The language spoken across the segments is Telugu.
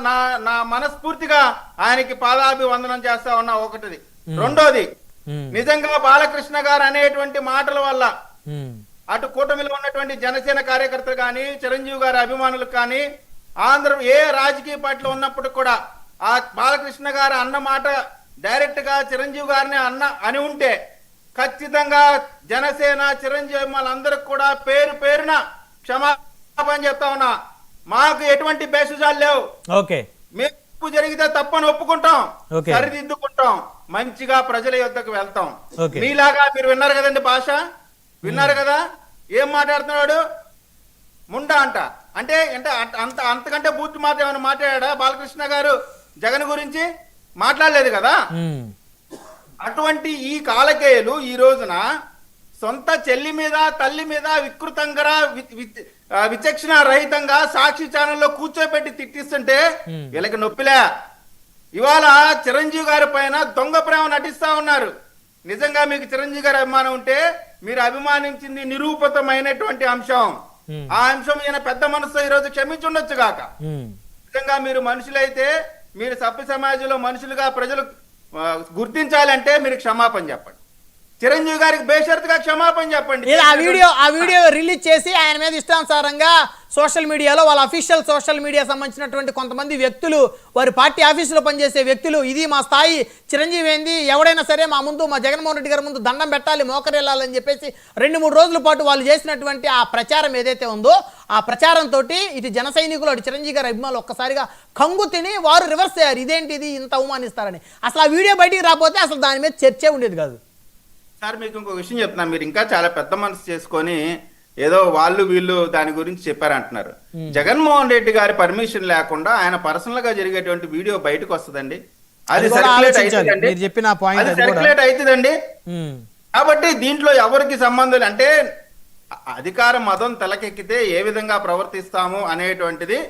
నా నా మనస్ఫూర్తిగా ఆయనకి పాదాభివందనం చేస్తా ఉన్నా. ఒకటిది. రెండోది, నిజంగా బాలకృష్ణ గారు అనేటువంటి మాటల వల్ల అటు కూటమిలో ఉన్నటువంటి జనసేన కార్యకర్తలు కానీ, చిరంజీవి గారి అభిమానులకు కానీ, ఏ రాజకీయ పార్టీలో ఉన్నప్పుడు కూడా ఆ బాలకృష్ణ గారు అన్న మాట డైరెక్ట్ గా చిరంజీవి గారిని అని ఉంటే ఖచ్చితంగా జనసేన చిరంజీవి వాళ్ళందరికి కూడా పేరు పేరున క్షమాపణ చెప్తా ఉన్నా. మాకు ఎటువంటి బేసుజాలు లేవు. మేము జరిగితే తప్పని ఒప్పుకుంటాం, సరిదిద్దుకుంటాం, మంచిగా ప్రజల యొద్దకు వెళ్తాం. మీలాగా మీరు విన్నారు కదండి భాష, విన్నారు కదా ఏం మాట్లాడుతున్నాడు, ముండా అంట. అంటే అంతకంటే బూత్ మాట ఏమైనా మాట్లాడా బాలకృష్ణ గారు జగన్ గురించి? మాట్లాడలేదు కదా. అటువంటి ఈ కాలకేయులు ఈ రోజున సొంత చెల్లి మీద, తల్లి మీద వికృతంగా, విచక్షణ రహితంగా సాక్షి ఛానల్లో కూర్చోబెట్టి తిట్టిస్తుంటే వీళ్ళకి నొప్పిలే. ఇవాళ చిరంజీవి గారి పైన దొంగ ప్రేమ నటిస్తా ఉన్నారు. నిజంగా మీకు చిరంజీవి గారి అభిమానం ఉంటే మీరు అభిమానించింది నిరూపితమైనటువంటి అంశం. ఆ అంశం ఈయన పెద్ద మనసు ఈ రోజు క్షమించుండొచ్చు గాక. నిజంగా మీరు మనుషులైతే, మీరు సభ్య సమాజంలో మనుషులుగా ప్రజలు గుర్తించాలంటే మీరు క్షమాపణ చెప్పండి. చిరంజీవి గారికి బేషరతుగా క్షమాపణ చెప్పండి. ఆ వీడియో రిలీజ్ చేసి ఆయన మీద ఇష్టానుసారంగా సోషల్ మీడియాలో, వాళ్ళ అఫీషియల్ సోషల్ మీడియా సంబంధించినటువంటి కొంతమంది వ్యక్తులు, వారి పార్టీ ఆఫీసులో పనిచేసే వ్యక్తులు, ఇది మా స్థాయి, చిరంజీవి ఏంది, ఎవడైనా సరే మా ముందు, మా జగన్మోహన్ రెడ్డి గారి ముందు దండం పెట్టాలి, మోకరెళ్ళాలని చెప్పేసి 2-3 రోజుల పాటు వాళ్ళు చేసినటువంటి ఆ ప్రచారం ఏదైతే ఉందో, ఆ ప్రచారంతో ఇటు జన సైనికులు, అటు చిరంజీవి గారి అభిమానులు ఒక్కసారిగా కంగు తిని వారు రివర్స్ అయ్యారు. ఇదేంటిది ఇంత అవమానిస్తారని. అసలు ఆ వీడియో బయటికి రాకపోతే అసలు దాని మీద చర్చే ఉండేది కాదు. సార్ మీకు ఇంకో విషయం చెప్తున్నా, మీరు ఇంకా చాలా పెద్ద మనసు చేసుకొని ఏదో వీళ్ళు దాని గురించి చెప్పారంటున్నారు. జగన్మోహన్ రెడ్డి గారి పర్మిషన్ లేకుండా ఆయన పర్సనల్ గా జరిగేటువంటి వీడియో బయటకు వస్తుందండి, అది సర్క్యులేట్ అవుతుందండి. కాబట్టి దీంట్లో ఎవరికి సంబంధం అంటే అధికార మదం తలకెక్కితే ఏ విధంగా ప్రవర్తిస్తాము అనేటువంటిది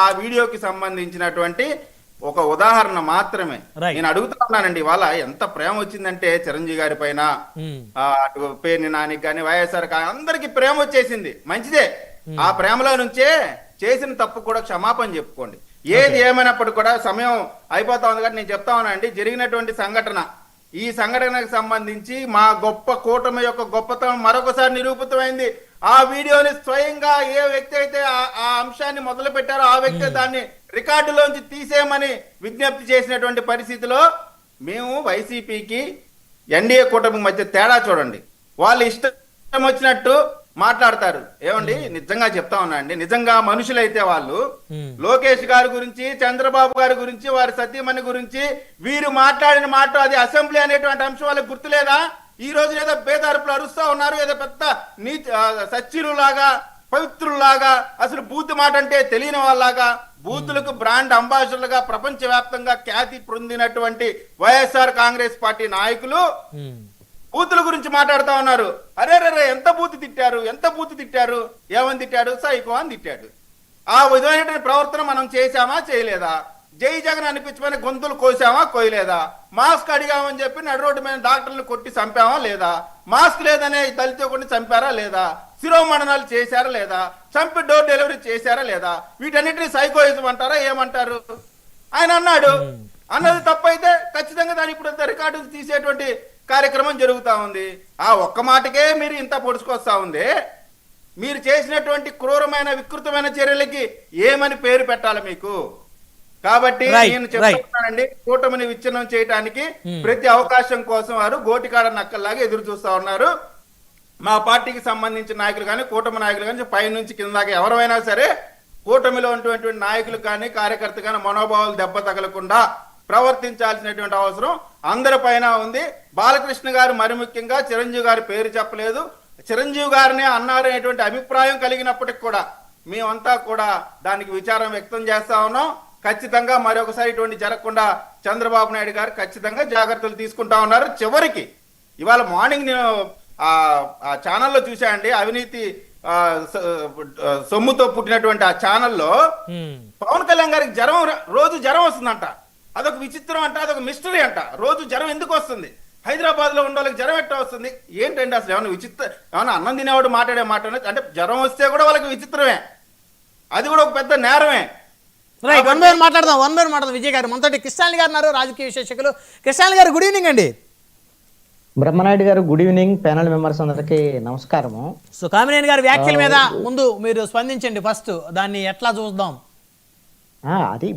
ఆ వీడియోకి సంబంధించినటువంటి ఒక ఉదాహరణ మాత్రమే. నేను అడుగుతా ఉన్నానండి, ఇవాళ ఎంత ప్రేమ వచ్చిందంటే చిరంజీవి గారి పైన, అటు పేర్ని నానికి కానీ, వైఎస్ఆర్ కానీ అందరికి ప్రేమ వచ్చేసింది. మంచిదే, ఆ ప్రేమలో నుంచే చేసిన తప్పు కూడా క్షమాపణ చెప్పుకోండి. ఏది ఏమైనప్పుడు కూడా సమయం అయిపోతా ఉంది కాబట్టి నేను చెప్తా ఉన్నానండి, జరిగినటువంటి సంఘటన, ఈ సంఘటనకు సంబంధించి మా గొప్ప కూటమి యొక్క గొప్పతనం మరొకసారి నిరూపితమైంది. ఆ వీడియోని స్వయంగా ఏ వ్యక్తి అయితే ఆ అంశాన్ని మొదలు పెట్టారో ఆ వ్యక్తి దాన్ని రికార్డులోంచి తీసేయమని విజ్ఞప్తి చేసినటువంటి పరిస్థితిలో మేము వైసీపీకి ఎన్డీఏ కూటమి మధ్య తేడా చూడండి. వాళ్ళు ఇష్టం వచ్చినట్టు మాట్లాడతారు. ఏమండి, నిజంగా చెప్తా ఉన్నా అండి, నిజంగా మనుషులైతే వాళ్ళు లోకేష్ గారి గురించి, చంద్రబాబు గారి గురించి, వారి సతీమణి గురించి వీరు మాట్లాడిన మాట, అది అసెంబ్లీ అనేటువంటి అంశం వాళ్ళకి గుర్తులేదా? ఈ రోజు ఏదో బేదారుపులు అరుస్తా ఉన్నారు, ఏదో పెద్ద సచ్చిరులాగా, పవిత్రులాగా, అసలు బూత్ మాట అంటే తెలియని వాళ్ళలాగా, బూతులకు బ్రాండ్ అంబాసిడర్లుగా ప్రపంచవ్యాప్తంగా ఖ్యాతి పొందినటువంటి వైఎస్ఆర్ కాంగ్రెస్ పార్టీ నాయకులు బూతుల గురించి మాట్లాడుతా ఉన్నారు. అరే ఎంత బూతు తిట్టారు, ఏమని తిట్టాడు, సైకో అని తిట్టాడు. ఆ విధమైనటువంటి ప్రవర్తన మనం చేశామా, చేయలేదా? జై జగన్ అనిపించమని గొంతులు కోసామా, కోయలేదా? మాస్క్ అడిగామని చెప్పి నడు రోడ్డు మీద డాక్టర్లు కొట్టి చంపామా లేదా? మాస్క్ లేదనే దళిత కొన్ని చంపారా లేదా? శిరోమండనాలు చేశారా లేదా? చంపి డోర్ డెలివరీ చేశారా లేదా? వీటన్నిటిని సైకోయిజం అంటారా, ఏమంటారు? ఆయన అన్నాడు. అన్నది తప్పైతే ఖచ్చితంగా దాని ఇప్పుడు రికార్డు తీసేటువంటి కార్యక్రమం జరుగుతా ఉంది. ఆ ఒక్క మాటకే మీరు ఇంత పొడుచుకొస్తా ఉంది. మీరు చేసినటువంటి క్రూరమైన, వికృతమైన చర్యలకి ఏమని పేరు పెట్టాలి మీకు? కాబట్టి నేను చెప్తున్నానండి, కూటమిని విచ్ఛిన్నం చేయడానికి ప్రతి అవకాశం కోసం వారు గోటికాడ నక్కల్లాగా ఎదురు చూస్తా ఉన్నారు. మా పార్టీకి సంబంధించిన నాయకులు కానీ, కూటమి నాయకులు కానీ, పైనుంచి కింద దాకా ఎవరైనా సరే కూటమిలో ఉన్నటువంటి నాయకులు కానీ, కార్యకర్త కానీ మనోభావాలు దెబ్బ తగలకుండా ప్రవర్తించాల్సినటువంటి అవసరం అందరిపైన ఉంది. బాలకృష్ణ గారు మరి ముఖ్యంగా చిరంజీవి గారి పేరు చెప్పలేదు, చిరంజీవి గారిని అన్నారనేటువంటి అభిప్రాయం కలిగినప్పటికి కూడా మేమంతా కూడా దానికి విచారం వ్యక్తం చేస్తా ఉన్నాం. ఖచ్చితంగా మరొకసారి ఇటువంటి జరగకుండా చంద్రబాబు నాయుడు గారు ఖచ్చితంగా జాగ్రత్తలు తీసుకుంటా ఉన్నారు. చివరికి ఇవాళ మార్నింగ్ నేను ఆ ఛానల్లో చూసా అండి, అవినీతి సొమ్ముతో పుట్టినటువంటి ఆ ఛానల్లో పవన్ కళ్యాణ్ గారికి రోజు జ్వరం వస్తుందంట. అదొక విచిత్రం అంట, అదొక మిస్టరీ అంట. రోజు జ్వరం ఎందుకు వస్తుంది? హైదరాబాద్ లో ఉన్న వాళ్ళకి జ్వరం ఎట్లా వస్తుంది? ఏంటండి అసలు? ఏమన్నా ఏమన్నా అన్నం తినేవాడు మాట్లాడే మాట అంటే జ్వరం వస్తే కూడా వాళ్ళకి విచిత్రమే, అది కూడా ఒక పెద్ద నేరమే. రైట్, వన్ బై వన్ మాట్లాడదాం విజయ్ గారు. మనతోటి కృష్ణాని గారు ఉన్నారు, రాజకీయ విశ్లేషకులు. కృష్ణాని గారు, గుడ్ ఈవినింగ్ అండి. బ్రహ్మనాయుడు గారు, గుడ్ ఈవినింగ్. ప్యానల్ మెంబర్స్ అందరికీ నమస్కారము. సో కామినేని గారి వ్యాఖ్యల మీద ముందు మీరు స్పందించండి, ఫస్ట్ దాన్ని ఎట్లా చూద్దాం. అది